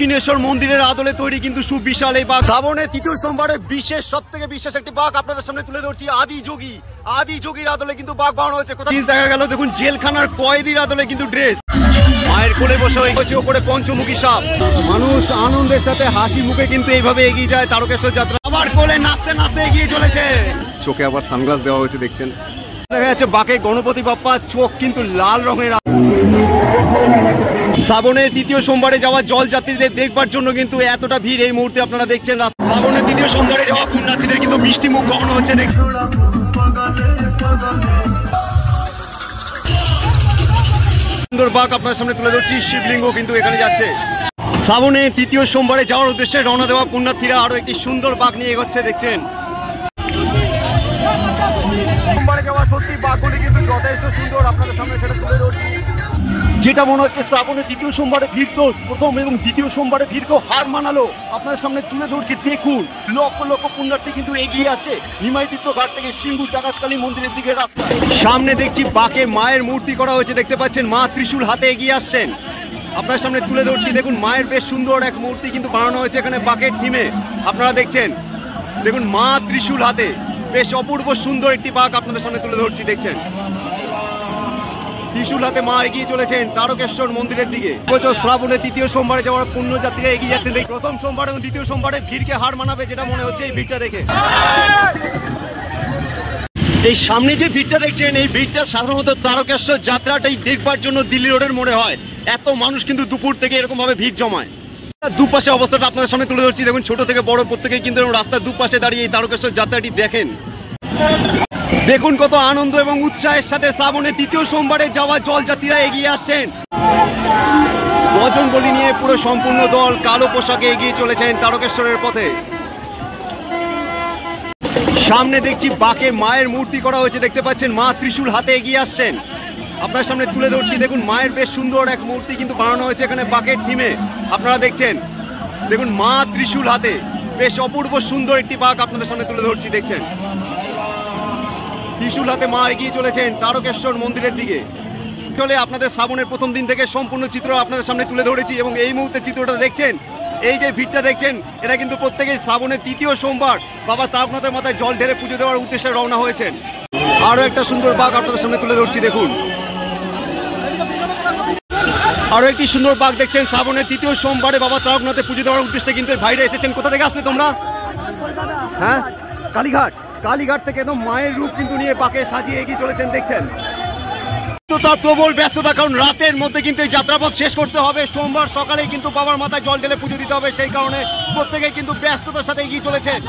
দক্ষিণেশ্বর মন্দিরের আদলে তৈরি কিন্তু সুবিশাল এই বাঘ। শ্রাবণের তৃতীয় সোমবারে বিশেষ, সবথেকে বিশেষ একটি বাঘ আপনাদের সামনে তুলে ধরছি। আদি যোগীর আদলে কিন্তু বাঘ বানানো হয়েছে। কোথায় দেখা গেল দেখুন, জেলখানার কয়েদির আদলে কিন্তু ড্রেস। মায়ের কোলে বসে হয়েছে ওপরে পঞ্চমুখী সাপ। মানুষ আনন্দের সাথে হাসি মুখে কিন্তু এইভাবে এগিয়ে যায় তারকেশ্বর যাত্রা। আবার কোলে নাচতে নাচতে এগিয়ে চলেছে। চোখে আবার সানগ্লাস দেওয়া হয়েছে দেখছেন। দেখা যাচ্ছে বাঘে গণপতি বাপ্পা, চোখ কিন্তু লাল রঙের। শ্রাবণের তৃতীয় সোমবারে যাওয়া জল যাত্রীদের দেখবার জন্য কিন্তু এতটা ভিড় এই মুহূর্তে আপনারা দেখছেন। শ্রাবণের তৃতীয় সোমবারে যাওয়া পুণ্যার্থীদের কিন্তু মিষ্টি মুখ গহনা হচ্ছে। সুন্দর বাঘ আপনার সামনে তুলে ধরছি। শিবলিঙ্গ কিন্তু এখানে যাচ্ছে। শ্রাবণের তৃতীয় সোমবারে যাওয়ার উদ্দেশ্যে রওনা দেওয়া পুণ্যার্থীরা আরো একটি সুন্দর বাঘ নিয়ে এগোচ্ছে দেখছেন। সোমবারে যাওয়া সত্যি বাঘগুলি কিন্তু যথেষ্ট সুন্দর, আপনাদের সামনে সেটা তুলে ধরছি। যেটা মনে হচ্ছে শ্রাবণের দ্বিতীয় সোমবারে ভিড় তো প্রথম এবং দ্বিতীয় সোমবারে ভিড়কেও হার মানালো আপনাদের সামনে তুলে ধরছি। দেখুন লক্ষ লক্ষ পুণ্যার্থী কিন্তু এগিয়ে আসে নিমাইতীর্থ ঘাট থেকে সিঙ্গুর ডাকাতকালী মন্দিরের দিকে রাস্তা। সামনে দেখছি বাঁকে মায়ের মূর্তি করা হয়েছে, দেখতে পাচ্ছেন মা ত্রিশূল হাতে এগিয়ে আসছেন। আপনার সামনে তুলে ধরছি, দেখুন মায়ের বেশ সুন্দর এক মূর্তি কিন্তু বানানো হয়েছে এখানে বাঁকের থিমে। আপনারা দেখছেন, দেখুন মা ত্রিশূল হাতে, বেশ অপূর্ব সুন্দর একটি বাঘ আপনাদের সামনে তুলে ধরছি দেখছেন। ত্রিশূল হাতে মা এগিয়ে চলেছেন তারকেশ্বর মন্দিরের দিকে। শ্রাবণের তৃতীয় সোমবারে যাওয়ার পুণ্যযাত্রীরা এগিয়ে যাচ্ছেন। প্রথম সোমবার এবং দ্বিতীয় সোমবারে ভিড়কে হার মানাবে যেটা মনে হচ্ছে এই ভিড়টা দেখে। এই সামনে যে ভিড়টা দেখছেন, এই ভিড়টা সাধারণত তারকেশ্বর যাত্রাটাই দেখবার জন্য দিল্লি রোডের মোড়ে হয়। এত মানুষ কিন্তু দুপুর থেকে এরকম ভাবে ভিড় জমায়। দুপাশে অবস্থাটা আপনাদের সামনে তুলে ধরছি। দেখুন ছোট থেকে বড় প্রত্যেকে কিন্তু রাস্তার দুপাশে দাঁড়িয়ে এই তারকেশ্বর যাত্রাটি দেখেন। দেখুন কত আনন্দ এবং উৎসাহের সাথে শ্রাবণের তৃতীয় সোমবারে যাওয়া জলযাত্রীরা এগিয়ে আসছেন। বজরংবলী নিয়ে পুরো সম্পূর্ণ দল কালো পোশাকে এগিয়ে চলেছেন তারকেশ্বরের পথে। সামনে দেখছি বাঁকে মায়ের মূর্তি করা হয়েছে, দেখতে পাচ্ছেন মা ত্রিশূল হাতে এগিয়ে আসছেন। আপনার সামনে তুলে ধরছি, দেখুন মায়ের বেশ সুন্দর এক মূর্তি কিন্তু বানানো হয়েছে এখানে বাঁকের থিমে। আপনারা দেখছেন, দেখুন মা ত্রিশূল হাতে, বেশ অপূর্ব সুন্দর একটি বাঘ আপনাদের সামনে তুলে ধরছি দেখছেন। ত্রিশূল হাতে মা এগিয়ে চলেছেন তারকেশ্বর মন্দিরের দিকে। চলে আপনাদের শ্রাবণের প্রথম দিন থেকে সম্পূর্ণ চিত্র আপনাদের সামনে তুলে ধরেছি এবং এই মুহূর্তে চিত্রটা দেখছেন, এই যে ভিড়টা দেখছেন, এটা কিন্তু প্রত্যেকেই শ্রাবণের তৃতীয় সোমবার বাবা তারকনাথের মাথায় জল ঢেলে পুজো দেওয়ার উদ্দেশ্যে রওনা হয়েছেন। আরো একটা সুন্দর বাঘ আপনাদের সামনে তুলে ধরছি দেখুন। আরো একটি সুন্দর বাঘ দেখছেন শ্রাবণের তৃতীয় সোমবারে বাবা তারকনাথে পুজো দেওয়ার উদ্দেশ্যে কিন্তু ভাইরা এসেছেন। কোথা থেকে আসলে তোমরা? হ্যাঁ, কালীঘাট থেকে একদম মায়ের রূপ কিন্তু নিয়ে বাঁকে সাজিয়ে এগিয়ে চলেছেন দেখছেন। প্রবল ব্যস্ততা, কারণ রাতের মধ্যে কিন্তু এই যাত্রাপথ শেষ করতে হবে। সোমবার সকালে কিন্তু বাবার মাথায় জল ঢেলে পুজো দিতে হবে, সেই কারণে প্রত্যেকে কিন্তু ব্যস্ততার সাথে এগিয়ে চলেছেন।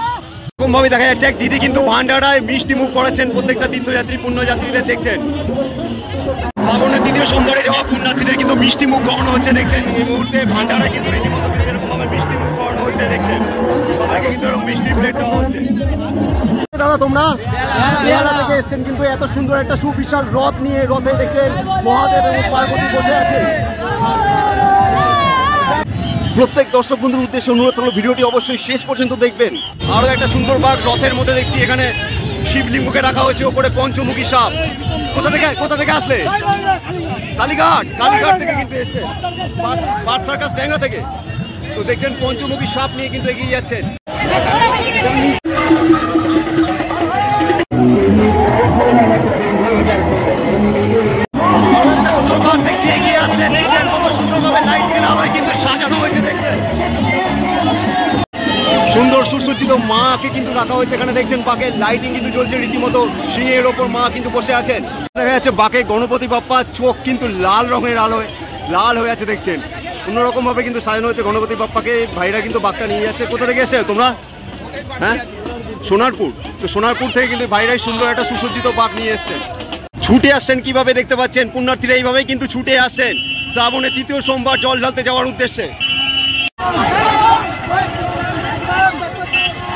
এরকম ভাবে দেখা যাচ্ছে এক দিদি কিন্তু ভান্ডারায় মিষ্টি মুখ করাচ্ছেন প্রত্যেকটা তীর্থযাত্রী পুণ্যযাত্রীদের দেখছেন। শ্রাবণের তৃতীয় সোমবারে যাওয়া পুণ্যার্থীদের কিন্তু মিষ্টি মুখ করানো হচ্ছে দেখছেন। এই মুহূর্তে ভান্ডারায় কিন্তু রীতিমতো এরকম ভাবে মিষ্টি মুখ করানো হচ্ছে দেখছেন। সবাইকে কিন্তু এরকম মিষ্টি প্লেট দেওয়া হচ্ছে। দাদা তোমরা বেহালা থেকে এসছেন কিন্তু এত সুন্দর একটা সুবিশাল রথ নিয়ে, রথে দেখছেন মহাদেব এবং পার্বতী বসে আছে। প্রত্যেক দর্শক বন্ধুর উদ্দেশ্যে অনুরোধ হলো ভিডিওটি অবশ্যই শেষ পর্যন্ত দেখবেন। আরো একটা সুন্দর বাঘ রথের মধ্যে দেখছি এখানে শিবলিঙ্গকে রাখা হয়েছে ওপরে পঞ্চমুখী সাপ। কোথা থেকে আসলে? কালীঘাট থেকে কিন্তু এসছে, বার্ড সার্কাস ট্যাংরা থেকে। তো দেখছেন পঞ্চমুখী সাপ নিয়ে কিন্তু এগিয়ে যাচ্ছেন। সুন্দর সুসজ্জিত মাকে কিন্তু রাখা হয়েছে এখানে দেখছেন। বাঁকে লাইটিং কিন্তু জ্বলছে রীতিমতো, সিংহের ওপর মা কিন্তু বসে আছেন। দেখা যাচ্ছে বাঁকে গণপতি বাপ্পা, চোখ কিন্তু লাল রঙের আলোয় লাল হয়ে আছে দেখছেন। অন্যরকম ভাবে কিন্তু সাজানো হচ্ছে গণপতি বাপ্পাকে। ভাইরা কিন্তু বাঘটা নিয়ে যাচ্ছে। কোথা থেকে এসে তোমরা? হ্যাঁ, সোনারপুর। তো সোনারপুর থেকে কিন্তু ভাইরাই সুন্দর একটা সুসজ্জিত বাঘ নিয়ে এসছেন। ছুটে আসছেন কিভাবে দেখতে পাচ্ছেন, পুণ্যার্থীরা এইভাবেই কিন্তু ছুটে আসছেন শ্রাবণের তৃতীয় সোমবার জল ঢালতে যাওয়ার উদ্দেশ্যে।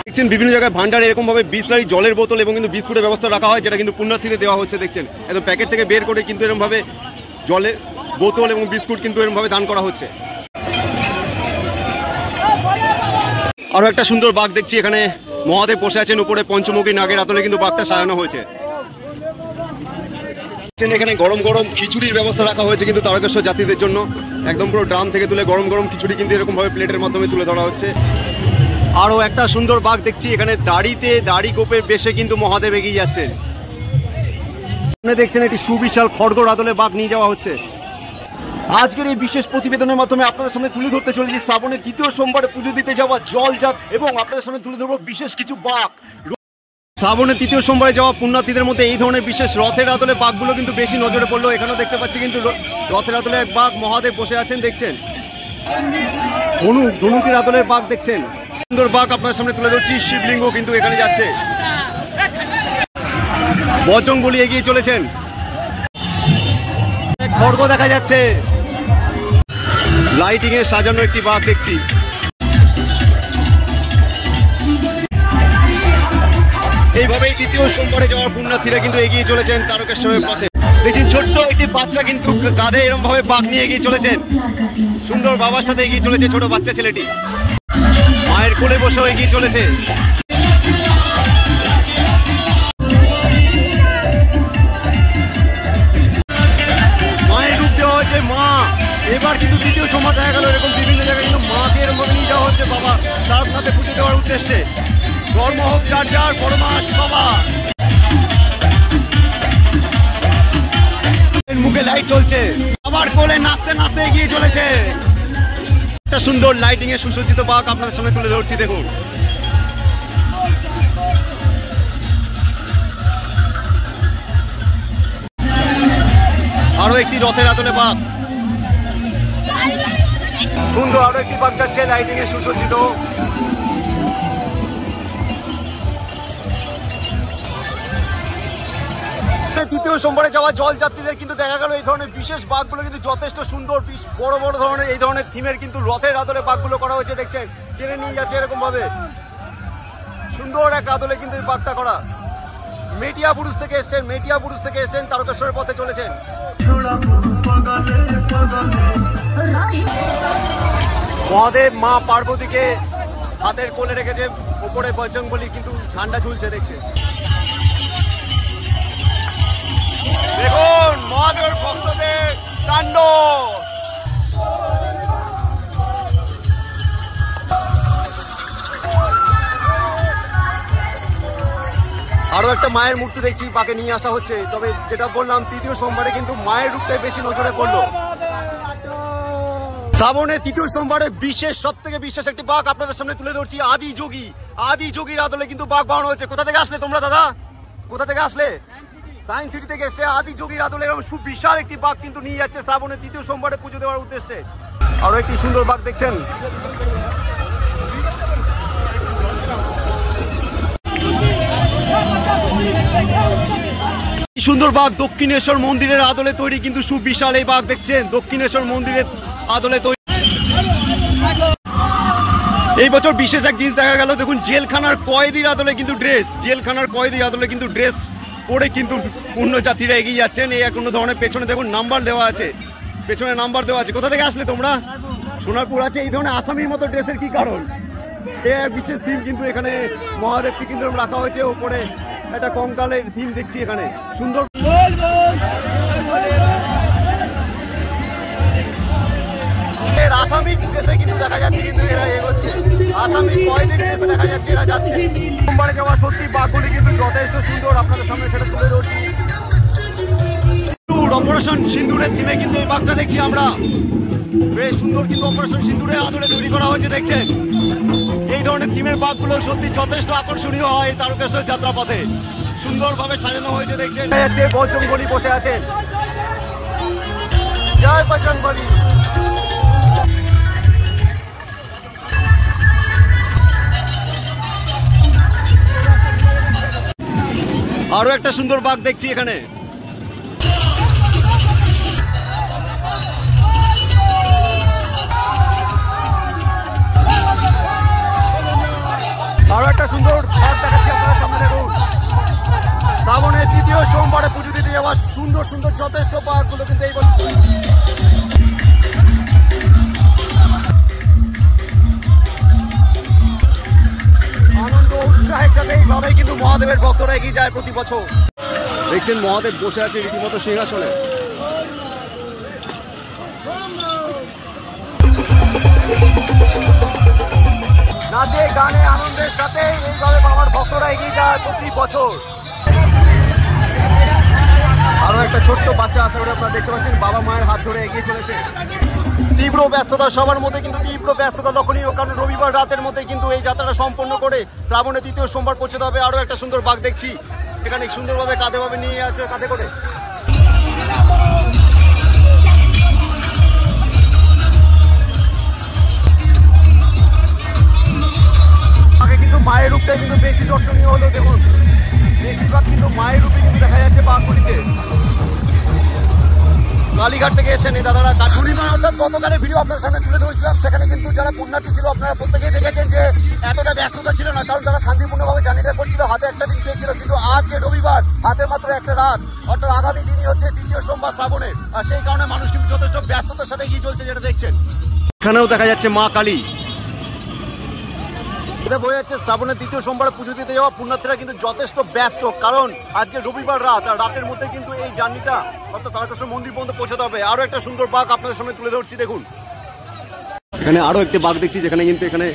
দেখছেন বিভিন্ন জায়গায় ভান্ডারে এরকম ভাবে বিসলারি জলের বোতল এবং কিন্তু বিস্কুটের ব্যবস্থা রাখা হয়, যেটা কিন্তু পুণ্যার্থীদের দেওয়া হচ্ছে দেখছেন। একদম প্যাকেট থেকে বের করে কিন্তু এরকম ভাবে জলের বোতল এবং বিস্কুট কিন্তু এরকম ভাবে দান করা হচ্ছে। আরো একটা সুন্দর বাঘ দেখছি এখানে মহাদেব বসে আছেন উপরে পঞ্চমুখী নাগের আতলে কিন্তু বাঘটা সাজানো হয়েছে। এখানে গরম গরম খিচুড়ির ব্যবস্থা রাখা হয়েছে কিন্তু তারকেশ্বর যাত্রীদের জন্য। একদম পুরো ড্রাম থেকে তুলে গরম গরম খিচুড়ি কিন্তু এরকম ভাবে প্লেটের মাধ্যমে তুলে ধরা হচ্ছে। আরো একটা সুন্দর বাঘ দেখছি এখানে, দাড়ি কোপে বেশে কিন্তু মহাদেব এগিয়ে যাচ্ছেন। দেখছেন একটি সুবিশাল খড়গড় আদলে বাঘ নিয়ে যাওয়া হচ্ছে। আজকের এই বিশেষ প্রতিবেদনের মাধ্যমে আপনাদের সামনে তুলে ধরতে চলেছি শ্রাবণের দ্বিতীয় সোমবারে পুজো দিতে যাওয়া জলজাত এবং আপনাদের সামনে তুলে ধরবো বিশেষ কিছু বাঘ। শ্রাবণের তৃতীয় সোমবারে যাওয়া পুণ্যার্থীদের মধ্যে এই ধরনের বিশেষ রথের আদলে বাঘগুলো কিন্তু বেশি নজরে পড়লো। এখানেও দেখতে পাচ্ছি কিন্তু রথের আদলে এক বাঘ মহাদেব বসে আছেন দেখছেন। ধনুকের আদলের বাঘ দেখছেন, সুন্দর বাঘ আপনার সামনে তুলে ধরছি। শিবলিঙ্গ কিন্তু এখানে যাচ্ছে, বজরং বলি এগিয়ে চলেছেন। খড়গ দেখা যাচ্ছে, লাইটিং এ সাজানো একটি বাঘ দেখছি। এইভাবেই তৃতীয় সোমবারে যাওয়ার পুণ্যার্থীরা কিন্তু এগিয়ে চলেছেন তারকেশ্বরের পথে। দেখুন ছোট্ট একটি বাচ্চা কিন্তু কাঁধে এরকম ভাবে বাঘ নিয়ে এগিয়ে চলেছেন। সুন্দর বাবার সাথে এগিয়ে চলেছে ছোট বাচ্চা ছেলেটি, মায়ের কোলে বসেও এগিয়ে চলেছে। মায়ের রূপ দেওয়া হয়েছে মা। এবার কিন্তু তৃতীয় সোমবার দেখা গেল এরকম বিভিন্ন জায়গায় কিন্তু মাকে এরকম ভাবে নিয়ে যাওয়া হচ্ছে বাবা তারকনাথে পুজো দেওয়ার উদ্দেশ্যে। ধর্ম হোক যার যার, পরমাস সবার মুখে লাইট চলছে, আবার কোলে নাচতে নাচতে এগিয়ে চলেছে। একটা সুন্দর লাইটিং এ সুসজ্জিত বাঘ আপনাদের সামনে তুলে ধরছি দেখুন। আরো একটি রথের আদলে বাঘ, সুন্দর আরো একটি বাঘ যাচ্ছে লাইটিং এ সুসজ্জিত। তৃতীয় সোমবারে যাওয়া জল যাত্রীদের কিন্তু দেখা গেল এই ধরনের বিশেষ বাঘগুলো কিন্তু যথেষ্ট সুন্দর, বড় বড় ধরনের এই ধরনের থিমের কিন্তু রথের আদলে বাঘগুলো করা হয়েছে দেখছেন। টেনে নিয়ে যাচ্ছে এরকম ভাবে, সুন্দর এক আদলে কিন্তু এই বাঘটা করা। মেটিয়াবুরুজ থেকে এসছেন তারকেশ্বরের পথে চলেছেন। মহাদেব মা পার্বতীকে হাতের কোলে রেখেছে, ওপরে বজরং বলির কিন্তু ঝান্ডা ঝুলছে দেখছে। দেখুন মহাদেবের ভক্তদের কাণ্ড। আরো একটা মায়ের মূর্তি দেখছি, পাকে নিয়ে আসা হচ্ছে। তবে যেটা বললাম তৃতীয় সোমবারে কিন্তু মায়ের রূপটাই বেশি নজরে পড়লো। শ্রাবণের তৃতীয় সোমবারে সব থেকে বিশেষ একটি বাঘ আপনাদের সামনে তুলে ধরছি। আদি যোগীর আদলে কিন্তু বাঘ বানানো হয়েছে। কোথা থেকে আসলে তোমরা দাদা, কোথা থেকে আসলে? সায়েন্স সিটি থেকে এসে আদি যোগীর আদলে এরকম সুবিশাল একটি বাঘ কিন্তু নিয়ে যাচ্ছে শ্রাবণের তৃতীয় সোমবারে পুজো দেওয়ার উদ্দেশ্যে। আরো একটি সুন্দর বাঘ দেখছেন। সুন্দর বাঘ দক্ষিণেশ্বর মন্দিরের আদলে তৈরি কিন্তু সুবিশাল এই বাঘ দেখছেন। দক্ষিণেশ্বর মন্দিরের আদলে তৈরি। এই বছর বিশেষ এক জিনিস দেখা গেল, দেখুন জেলখানার কয়েদির আদলে কিন্তু ড্রেস পরে কিন্তু পুণ্যযাত্রীরা এগিয়ে যাচ্ছেন। এই কোনো ধরনের পেছনে দেখুন নাম্বার দেওয়া আছে, কোথা থেকে আসলে তোমরা? সোনারপুর আছে। এই ধরনের আসামির মতো ড্রেসের কি কারণ? এক বিশেষ থিম কিন্তু এখানে মহাদেবকে কিন্তু রাখা হয়েছে। ওপরে একটা কঙ্কালের থিম দেখছি এখানে সুন্দর। আসামি ড্রেসে কিন্তু দেখা যাচ্ছে কিন্তু এরা এগোচ্ছে, আসামি কয়েদির ড্রেসে দেখা যাচ্ছে এরা যাচ্ছে। সোমবারে যাওয়া সত্যি বাঘগুলি কিন্তু যথেষ্ট সুন্দর, আপনাদের সামনে সেটা তুলে ধরছি। অপারেশন সিন্দুরের থিমে কিন্তু এই বাঘটা দেখছি আমরা, বেশ সুন্দর কিন্তু অপারেশন সিন্দুরের আদলে তৈরি করা হয়েছে দেখছেন। এই ধরনের থিমের বাঘগুলো সত্যি যথেষ্ট আকর্ষণীয় হয় তারকেশ্বর যাত্রাপথে, সুন্দরভাবে সাজানো হয়েছে দেখছেন। বজরং বলি বসে আছেন, জয় বজরং বলি। আরো একটা সুন্দর বাঘ দেখছি এখানে। আরো একটা সুন্দর বাঘ দেখাচ্ছি আপনাদের সামনে দেখুন। শ্রাবণের তৃতীয় সোমবারে পুজো দিতে যাওয়া সুন্দর সুন্দর যথেষ্ট বাঘগুলো কিন্তু এই আনন্দ উৎসাহের সাথে এইভাবেই কিন্তু মহাদেবের ভক্তরা এগিয়ে যায় প্রতি বছর। দেখছেন মহাদেব বসে আছে রীতিমতো সিংহাসনে। নাচে গানে আনন্দের সাথে এইভাবে বাবার ভক্তরা এগিয়ে যায় প্রতি বছর। আরো একটা ছোট্ট বাচ্চা আশা করে আপনারা দেখতে পাচ্ছেন বাবা মায়ের হাত ধরে এগিয়ে চলেছে। তীব্র ব্যস্ততা সবার মধ্যে, কিন্তু তীব্র ব্যস্ততা লক্ষণীয়, কারণ রবিবার রাতের মধ্যে কিন্তু এই যাত্রাটা সম্পন্ন করে শ্রাবণের তৃতীয় সোমবার পৌঁছতে হবে। আরো একটা সুন্দর বাঘ দেখছি এখানে সুন্দরভাবে কাঁধে ভাবে নিয়ে আছে, কাঁধে করে। আগে কিন্তু মায়ের রূপটাই কিন্তু বেশি দর্শনীয় হলো, দেখুন বেশিরভাগ কিন্তু মায়ের রূপে কিন্তু দেখা যাচ্ছে বাঘগুলিতে। কালীঘাট থেকে এসেছেন এই দাদারা। পূর্ণিমা অর্থাৎ গতকালের ভিডিও আপনার সামনে তুলে ধরেছিলাম, সেখানে কিন্তু যারা পুণ্যার্থী ছিল আপনারা প্রত্যেকেই দেখেছেন যে এতটা ব্যস্ততা ছিল না, কারণ তারা শান্তিপূর্ণভাবে জার্নিটা করছিল, হাতে একটা দিন পেয়েছিল। কিন্তু আজকে রবিবার, হাতে মাত্র একটা রাত, অর্থাৎ আগামী দিনই হচ্ছে তৃতীয় সোমবার শ্রাবণের, আর সেই কারণে মানুষ কিন্তু যথেষ্ট ব্যস্ততার সাথে এগিয়ে চলছে, যেটা দেখছেন। এখানেও দেখা যাচ্ছে মা কালী। এটা বোঝা যাচ্ছে শ্রাবণের তৃতীয় সোমবারে পুজো দিতে যাওয়া পুণ্যার্থীরা কিন্তু যথেষ্ট ব্যস্ত, কারণ আজকে রবিবার রাত, আর রাতের মধ্যে কিন্তু এই জার্নিটা অর্থাৎ তারকেশ্বর মন্দির পর্যন্ত পৌঁছাতে হবে। আরো একটা সুন্দর বাঘ আপনাদের সামনে তুলে ধরছি, দেখুন এখানে আরো একটি বাঘ দেখছি, যেখানে কিন্তু এখানে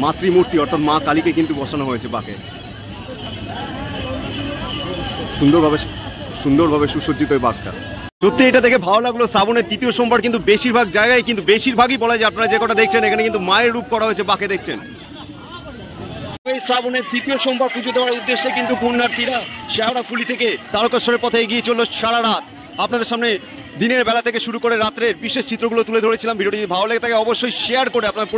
মাতৃমূর্তি অর্থাৎ মা কালীকে কিন্তু বসানো হয়েছে বাঘে। সুন্দরভাবে সুসজ্জিত এই বাঘটা। সত্যি এটা দেখে ভালো লাগলো। শ্রাবণের তৃতীয় সোমবার কিন্তু বেশিরভাগ জায়গায়, কিন্তু বেশিরভাগই বলা যায়, আপনারা যে কটা দেখছেন এখানে কিন্তু মায়ের রূপ করা হয়েছে বাঘে, দেখছেন। এই শ্রাবণের তৃতীয় সোমবার পুজো দেওয়ার উদ্দেশ্যে কিন্তু পুণ্যার্থীরা শেওড়াফুলি থেকে তারকেশ্বরের পথে এগিয়ে চলল সারা রাত। আপনাদের সামনে দিনের বেলা থেকে শুরু করে রাত্রের বিশেষ চিত্রগুলো তুলে ধরেছিলাম। ভিডিওটি যদি ভালো লেগে থাকে অবশ্যই শেয়ার করে আপনার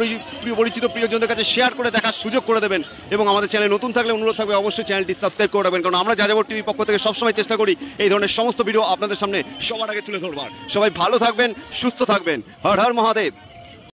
পরিচিত প্রিয়জনদের কাছে শেয়ার করে দেখার সুযোগ করে দেবেন, এবং আমাদের চ্যানেল নতুন থাকলে অনুরোধ থাকবে অবশ্যই চ্যানেলটি সাবস্ক্রাইব করে রাখবেন, কারণ আমরা যাযাবর টিভি পক্ষ থেকে সবসময় চেষ্টা করি এই ধরনের সমস্ত ভিডিও আপনাদের সামনে সবার আগে তুলে ধরবার। সবাই ভালো থাকবেন, সুস্থ থাকবেন। হর হর মহাদেব।